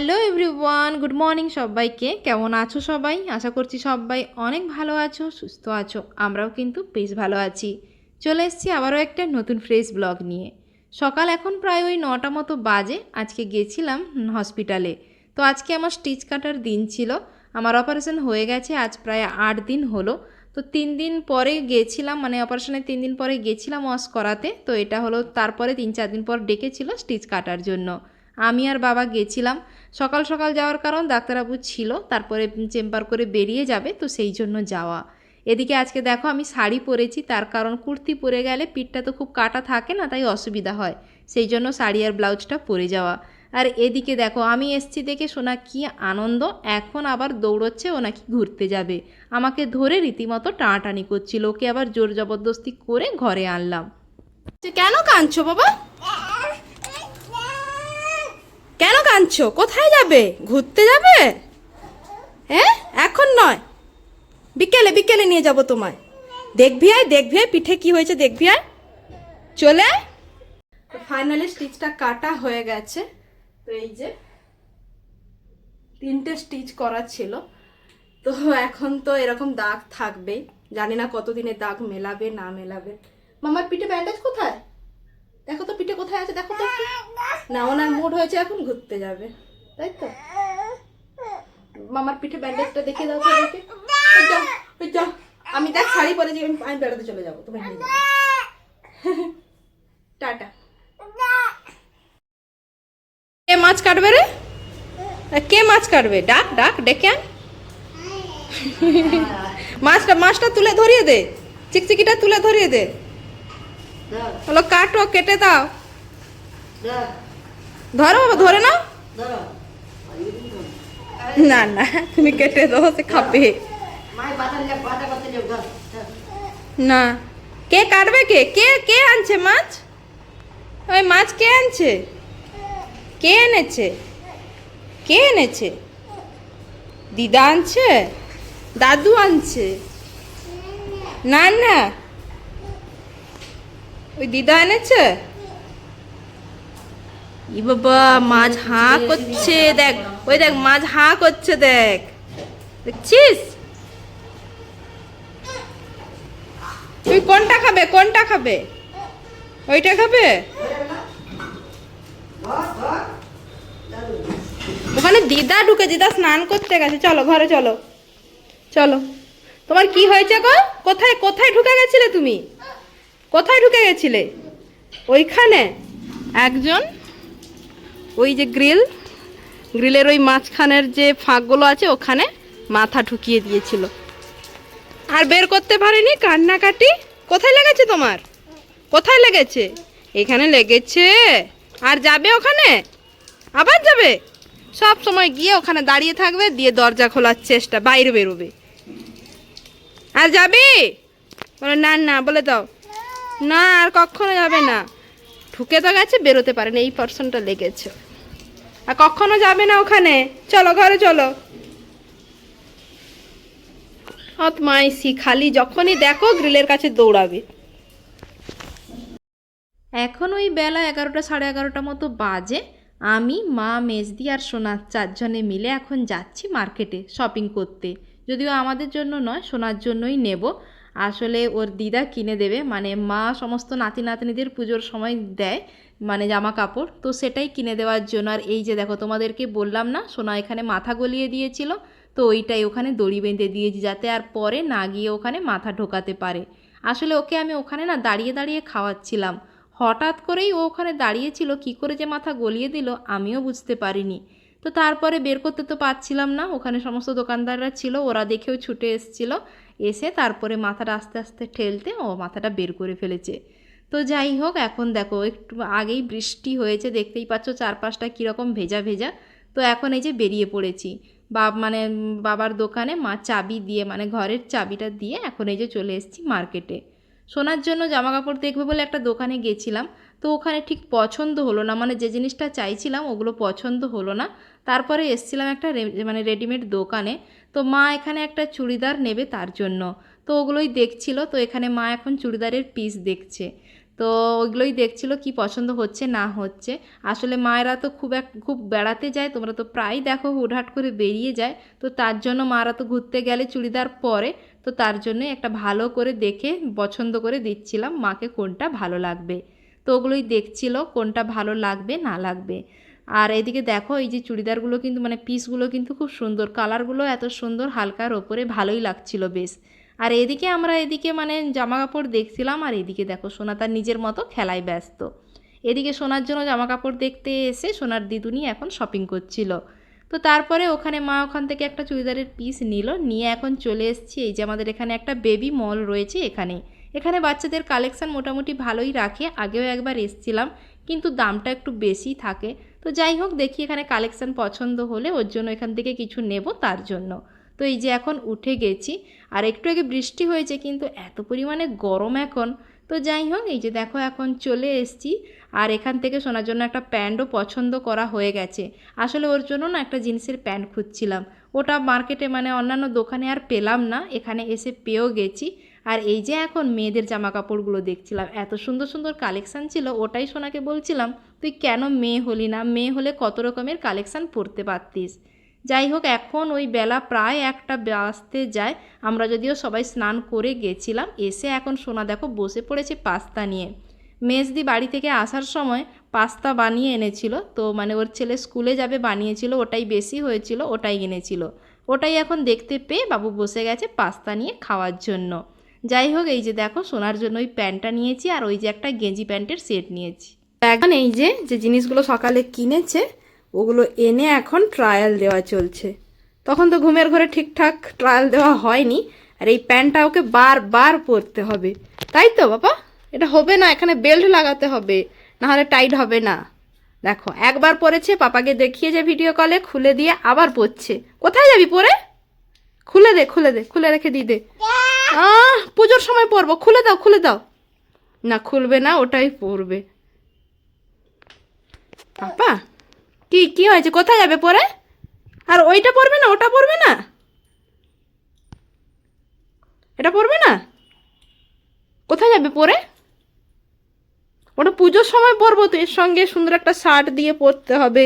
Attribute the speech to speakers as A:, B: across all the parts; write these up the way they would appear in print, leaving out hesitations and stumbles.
A: Hello everyone, good morning সবাইকে। কেমন আছো সবাই? আশা করছি সবাই অনেক ভালো আছো, সুস্থ আছো। আমরাও কিন্তু বেশ ভালো আছি। চলে এসেছি আবারও একটা নতুন ফ্রেশ ব্লগ নিয়ে। সকাল এখন প্রায় ওই 9টা মতো বাজে। আজকে গেছিলাম হসপিটালে। তো আজকে আমার স্টিচ কাটার দিন ছিল। আমার অপারেশন হয়ে গেছে আজ প্রায় 8 দিন হলো। তো 3 দিন পরে গেছিলাম, মানে অপারেশনের 3 দিন পরে গেছিলাম ওয়াশ করাতে। তো এটা হলো তারপরে 3-4 দিন পর ডেকেছিল স্টিচ কাটার জন্য। আমি আর বাবা গেছিলাম। সকাল সকাল যাওয়ার কারণ ডাক্তারবাবু ছিল, তারপরে চেম্বার করে বেরিয়ে যাবে, তো সেই জন্য যাওয়া। এদিকে আজকে দেখো আমি শাড়ি পরেছি, তার কারণ কুর্তি পরে গেলে পিঠটা তো খুব কাটা থাকে না, তাই অসুবিধা হয়। সেই জন্য শাড়ি আর ব্লাউজটা পরে যাওয়া। আর এদিকে দেখো আমি এসছি দেখে সোনা কি আনন্দ, এখন আবার দৌড়চ্ছে ও নাকি ঘুরতে যাবে। আমাকে ধরে রীতিমতো টানাটানি করছিল, ওকে আবার জোর জবরদস্তি করে ঘরে আনলাম। কেন কাঁদছো বাবা? কেন কাঁদছো? কোথায় যাবে? ঘুরতে যাবে? হ্যাঁ, এখন নয়, বিকেলে বিকেলে নিয়ে যাব তোমায়। দেখবি আয়, দেখবি আয় পিঠে কি হয়েছে, দেখবি আয়। চলে আয়। ফাইনালি স্টিচটা কাটা হয়ে গেছে। তো এই যে 3টে স্টিচ করা ছিল। তো এখন তো এরকম দাগ থাকবেই, জানি না কতদিনে দাগ মেলাবে না মেলাবে। মামার পিঠে ব্যান্ডেজ কোথায়? দেখো তো পিঠে কোথায় আছে, দেখো তো একটু। না, ওনার মুড হয়েছে এখন ঘুরতে যাবে, তাই তো। মামার পিঠে ব্যান্ডেজটা দেখে দাও তো দেখে। ওই যাও, ওই যাও। আমি দেখ শাড়ি পরে যে আমি বেড়াতে চলে যাবো, তোমার নিয়ে যাবো। টাটা। কে মাছ কাটবে রে? কে মাছ কাটবে? ডাক ডাক, ডেকে আন। মাছটা তুলে ধরিয়ে দে, চিকচিকিটা তুলে ধরিয়ে দে। হলো কাটো, কেটে দাও। ধরো বাবা, ধরে নাও। না না, তুমি কেটে দাও, সে খাবে না। কে কাটবে? কে কে কে আনছে মাছ? ওই মাছ কে আনছে? কে এনেছে? কে এনেছে? দিদা আনছে? দাদু আনছে? না না, ওই দিদা এনেছে। ই বাবা, মাছ হাঁ করছে দেখ, ওই দেখ মাছ হাঁ করছে, দেখ, দেখছিস? তুই কোনটা খাবে? কোনটা খাবে? ওইটা খাবে? ওখানে দিদা ঢুকে, দিদা স্নান করতে গেছে। চলো ঘরে চলো, চলো। তোমার কি হয়েছে গো? কোথায় কোথায় ঢুকে গেছিলে তুমি? কোথায় ঢুকে গেছিলে? ওইখানে একজন, ওই যে গ্রিলের ওই মাঝখানের যে ফাঁকগুলো আছে ওখানে মাথা ঢুকিয়ে দিয়েছিল, আর বের করতে পারিনি। কান্নাকাটি। কোথায় লেগেছে তোমার? কোথায় লেগেছে? এখানে লেগেছে। আর যাবে ওখানে? আবার যাবে? সব সময় গিয়ে ওখানে দাঁড়িয়ে থাকবে, দিয়ে দরজা খোলার চেষ্টা, বাইরে বেরোবে। আর যাবি? বলে না না, বলে দাও। না, আর কখনো যাবে না। ঢুকে তো গেছে, বেরোতে পারে না, এই পার্সনটা লেগেছে। আর কখনো যাবে না ওখানে। চলো ঘরে চলো। মাইসি খালি যখনই দেখো গ্রিলের কাছে দৌড়াবে। এখন ওই বেলা 11টা, 11:30 মতো বাজে। আমি, মা, মেজদি আর সোনা 4জনে মিলে এখন যাচ্ছি মার্কেটে শপিং করতে। যদিও আমাদের জন্য নয়, সোনার জন্যই নেব। আসলে ওর দিদা কিনে দেবে, মানে মা সমস্ত নাতি নাতনিদের পুজোর সময় দেয়, মানে জামা কাপড়, তো সেটাই কিনে দেওয়ার জন্য। আর এই যে দেখো, তোমাদেরকে বললাম না সোনা এখানে মাথা গলিয়ে দিয়েছিল, তো ওইটাই ওখানে দড়ি বেঁধে দিয়েছি, যাতে আর পরে না গিয়ে ওখানে মাথা ঢোকাতে পারে। আসলে ওকে আমি ওখানে না দাঁড়িয়ে দাঁড়িয়ে খাওয়াচ্ছিলাম, হঠাৎ করেই ও ওখানে দাঁড়িয়েছিল, কী করে যে মাথা গলিয়ে দিল আমিও বুঝতে পারিনি। তো তারপরে বের করতে তো পারছিলাম না, ওখানে সমস্ত দোকানদাররা ছিল, ওরা দেখেও ছুটে এসেছিলো, এসে তারপরে মাথাটা আস্তে আস্তে ঠেলতে ও মাথাটা বের করে ফেলেছে। তো যাই হোক, এখন দেখো একটু আগেই বৃষ্টি হয়েছে, দেখতেই পাচ্ছ চারপাশটা কীরকম ভেজা ভেজা। তো এখন এই যে বেরিয়ে পড়েছি মানে বাবার দোকানে, মা চাবি দিয়ে, মানে ঘরের চাবিটা দিয়ে এখন এই যে চলে এসেছি মার্কেটে। সোনার জন্য জামা কাপড় দেখবে বলে একটা দোকানে গেছিলাম, তো ওখানে ঠিক পছন্দ হলো না, মানে যে জিনিসটা চাইছিলাম ওগুলো পছন্দ হলো না। তারপরে এসছিলাম একটা মানে রেডিমেড দোকানে। তো মা এখানে একটা চুড়িদার নেবে তার জন্য, তো ওগুলোই দেখছিল। তো এখানে মা এখন চুড়িদারের পিস দেখছে। তো ওইগুলোই দেখছিল কি পছন্দ হচ্ছে না হচ্ছে। আসলে মায়েরা তো খুব বেড়াতে যায়, তোমরা তো প্রায় দেখো হুটহাট করে বেরিয়ে যায়, তো তার জন্য মারা তো ঘুরতে গেলে চুড়িদার পরে, তো তার জন্য একটা ভালো করে দেখে পছন্দ করে দিচ্ছিলাম মাকে কোনটা ভালো লাগবে। তো ওগুলোই দেখছিল কোনটা ভালো লাগবে না লাগবে। আর এদিকে দেখো এই যে চুড়িদারগুলো কিন্তু মানে পিসগুলো কিন্তু খুব সুন্দর, কালারগুলো এত সুন্দর, হালকার ওপরে ভালোই লাগছিল বেশ। আর এদিকে আমরা মানে জামা কাপড় দেখছিলাম, আর এদিকে দেখো সোনা তার নিজের মতো খেলায় ব্যস্ত। এদিকে সোনার জন্য জামা কাপড় দেখতে এসে সোনার দিদুনি এখন শপিং করছিল। তো তারপরে ওখানে মা ওখান থেকে একটা চুড়িদারের পিস নিল, নিয়ে এখন চলে এসেছি এই যে আমাদের এখানে একটা বেবি মল রয়েছে এখানে বাচ্চাদের কালেকশান মোটামুটি ভালোই রাখে। আগেও একবার এসছিলাম, কিন্তু দামটা একটু বেশি থাকে। তো যাই হোক, দেখি এখানে কালেকশান পছন্দ হলে ওর জন্য এখান থেকে কিছু নেব তার জন্য। তো এই যে এখন উঠে গেছি, আর একটু আগে বৃষ্টি হয়েছে কিন্তু এত পরিমাণে গরম এখন। তো যাই হোক, এই যে দেখো এখন চলে এসেছি, আর এখান থেকে সোনার জন্য একটা প্যান্টও পছন্দ করা হয়ে গেছে। আসলে ওর জন্য না একটা জিন্সের প্যান্ট খুঁজছিলাম, ওটা মার্কেটে মানে অন্যান্য দোকানে আর পেলাম না, এখানে এসে পেয়েও গেছি। আর এই যে এখন মেয়েদের জামা কাপড়গুলো দেখছিলাম, এত সুন্দর সুন্দর কালেকশান ছিল, ওটাই সোনাকে বলছিলাম তুই কেন মেয়ে হলি না, মেয়ে হলে কত রকমের কালেকশান পরতে পারতিস। যাই হোক, এখন ওই বেলা প্রায় 1টা বাজতে যায়, আমরা যদিও সবাই স্নান করে গেছিলাম। এসে এখন সোনা দেখো বসে পড়েছে পাস্তা নিয়ে। মেজদি বাড়ি থেকে আসার সময় পাস্তা বানিয়ে এনেছিল, তো মানে ওর ছেলে স্কুলে যাবে বানিয়েছিল, ওটাই বেশি হয়েছিল, ওটাই এনেছিল। ওটাই এখন দেখতে পেয়ে বাবু বসে গেছে পাস্তা নিয়ে খাওয়ার জন্য। যাই হোক, এই যে দেখো সোনার জন্য ওই প্যান্টটা নিয়েছি, আর ওই যে একটা গেঞ্জি প্যান্টের সেট নিয়েছি। এখন এই যে জিনিসগুলো সকালে কিনেছে ওগুলো এনে এখন ট্রায়াল দেওয়া চলছে। তখন তো ঘুমের ঘরে ঠিকঠাক ট্রায়াল দেওয়া হয়নি, আর এই প্যান্টটা ওকে বারবার পরতে হবে, তাই তো বাবা? এটা হবে না, এখানে বেল্ট লাগাতে হবে, নাহলে টাইট হবে না। দেখো একবার পরেছে, পাপাকে দেখিয়ে যে ভিডিও কলে, খুলে দিয়ে আবার পরছে। কোথায় যাবি পরে? খুলে দে, খুলে রেখে দি দে। পুজোর সময় পরবো, খুলে দাও। না খুলবে না, ওটাই পরবে। পাপা কি হয়েছে, কোথায় যাবে পরে? আর ওইটা পরবে না, ওটা পরবে না, এটা পরবে না, কোথায় যাবে পরে? ওটা পুজোর সময় পরবো তো, এর সঙ্গে সুন্দর একটা শার্ট দিয়ে পরতে হবে।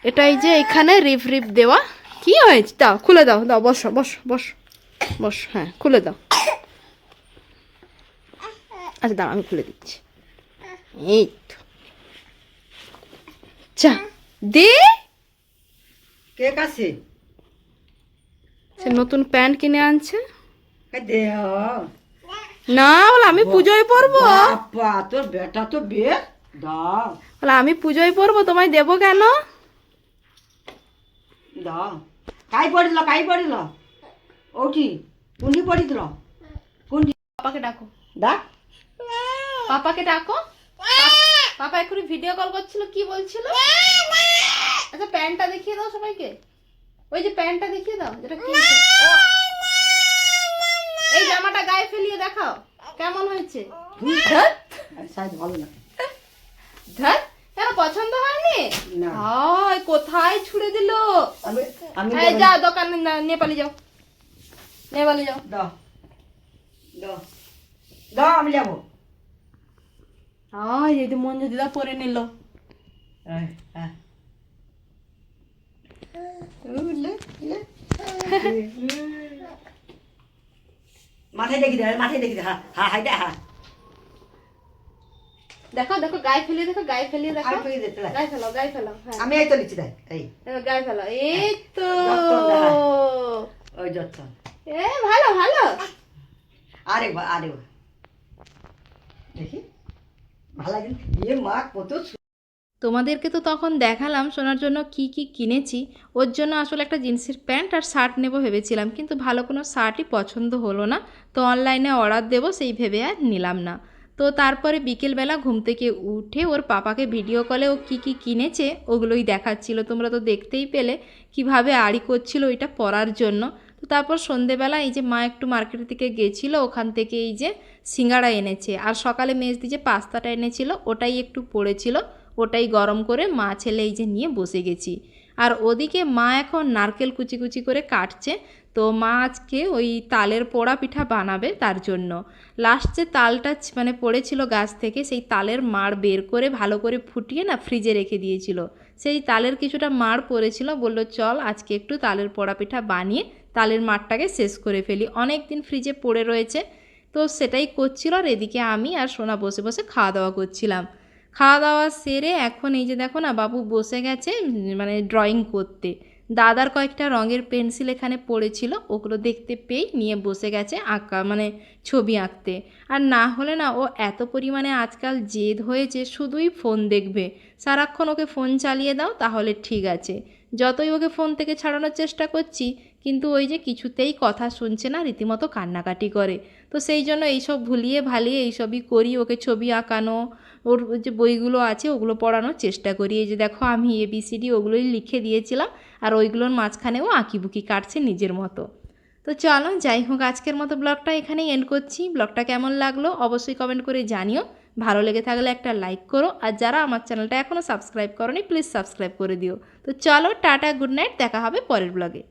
A: এটাই যে এখানে রিপ দেওয়া। কি হয়েছে, দাও খুলে দাও, বস, হ্যাঁ খুলে দাও। আচ্ছা দাও, আমি খুলে দিচ্ছি। এই তো চা দে।
B: কে কাছে
A: সে নতুন প্যান্ট কিনে আনছে
B: দে।
A: না, বলে আমি পুজোয় পরবো।
B: বাবা, তোর বেটা তো বেশ দাও।
A: বলে আমি পুজোয় পরবো, তোমায় দেবো কেন?
B: দাও। কাই পড়িল ওটি কোনটি পড়িল কোনটি?
A: পাপাকে ডাকো,
B: ডাক।
A: পাপাকে ডাকো। পাপা এক্ষুনি ভিডিও কল করছিল, কি বলছিল? আচ্ছা প্যান্টটা দেখিয়ে দাও সবাইকে, ওই যে প্যান্টটা দেখিয়ে দাও যেটা কিনছে। এই জামাটা গায়ে ফেলিয়ে দেখাও কেমন হয়েছে।
B: সাইজ ভালো না।
A: ধর, কেন পছন্দ হয়নি?
B: না।
A: হায় কোথায় ছুড়ে দিল।
B: আমি
A: এই যাও দোকানে, নেপালি যাও।
B: দাও দাও, আমি যাবো।
A: এই যে মঞ্জু দিদা পরে নিল।
B: মাথায় দেখি দে, হ্যাঁ হাই দে, হ্যাঁ
A: দেখো গায়ে ফেলিয়ে দেখো, গায়ে ফেলিয়ে দেখো,
B: আর ফেলে দে, ফেলে।
A: গায়ে ফেলাও, হ্যাঁ
B: আমি এই তো লিখছি, দেখ এই
A: গায়ে ফেলাও, এই তো।
B: ওই যত্ন।
A: ভালো
B: আরেকবার দেখি ভালো লাগে। মা কত।
A: তোমাদেরকে তো তখন দেখালাম সোনার জন্য কি কিনেছি। ওর জন্য আসলে একটা জিন্সের প্যান্ট আর শার্ট নেব ভেবেছিলাম, কিন্তু ভালো কোনো শার্টই পছন্দ হলো না, তো অনলাইনে অর্ডার দেবো সেই ভেবে আর নিলাম না। তো তারপরে বিকেলবেলা ঘুম থেকে উঠে ওর পাপাকে ভিডিও কলে ও কি কিনেছে ওগুলোই দেখাচ্ছিল, তোমরা তো দেখতেই পেলে কিভাবে আড়ি করছিল ওইটা পরার জন্য। তো তারপর সন্ধেবেলা এই যে মা একটু মার্কেটের দিকে গেছিলো, ওখান থেকে এই যে সিঙ্গাড়া এনেছে, আর সকালে মেজদি যে পাস্তাটা এনেছিল ওটাই একটু পড়েছিল, ওটাই গরম করে মা ছেলে এই যে নিয়ে বসে গেছি। আর ওদিকে মা এখন নারকেল কুচি করে কাটছে। তো মা আজকে ওই তালের পোড়া পিঠা বানাবে তার জন্য লাস্ট যে তালটা মানে পড়েছিল গাছ থেকে সেই তালের মাড় বের করে ভালো করে ফুটিয়ে না ফ্রিজে রেখে দিয়েছিল। সেই তালের কিছুটা মাড় পড়েছিল, বলল চল আজকে একটু তালের পোড়া পিঠা বানিয়ে তালের মাড়টাকে শেষ করে ফেলি, অনেক দিন ফ্রিজে পড়ে রয়েছে। তো সেটাই করছিল, আর এদিকে আমি আর সোনা বসে বসে খাওয়া দাওয়া করছিলাম। খাওয়া দাওয়া সেরে এখন এই যে দেখো না বাবু বসে গেছে মানে ড্রয়িং করতে। দাদার কয়েকটা রঙের পেন্সিল এখানে পড়েছিল, ওগুলো দেখতে পেয়েই নিয়ে বসে গেছে আঁকা মানে ছবি আঁকতে। আর না হলে না ও এত পরিমাণে আজকাল জেদ হয়েছে, শুধুই ফোন দেখবে। সারাক্ষণ ওকে ফোন চালিয়ে দাও তাহলে ঠিক আছে, যতই ওকে ফোন থেকে ছাড়ানোর চেষ্টা করছি কিন্তু ওই যে কিছুতেই কথা শুনছে না, রীতিমতো কান্নাকাটি করে। তো সেই জন্য এইসব ভুলিয়ে ভালিয়ে এইসবই করি, ওকে ছবি আঁকানো, ওর যে বইগুলো আছে ওগুলো পড়ানোর চেষ্টা করি। এই যে দেখো আমি ABCD ওগুলোই লিখে দিয়েছিলাম, আর ওইগুলোর মাঝখানেও আঁকিবুকি কাটছে নিজের মতো। তো চলো যাই হোক, আজকের মতো ব্লগটা এখানেই এন্ড করছি। ব্লগটা কেমন লাগলো অবশ্যই কমেন্ট করে জানিও, ভালো লেগে থাকলে একটা লাইক করো, আর যারা আমার চ্যানেলটা এখনও সাবস্ক্রাইব করোনি প্লিজ সাবস্ক্রাইব করে দিও। তো চলো টাটা, গুড নাইট, দেখা হবে পরের ব্লগে।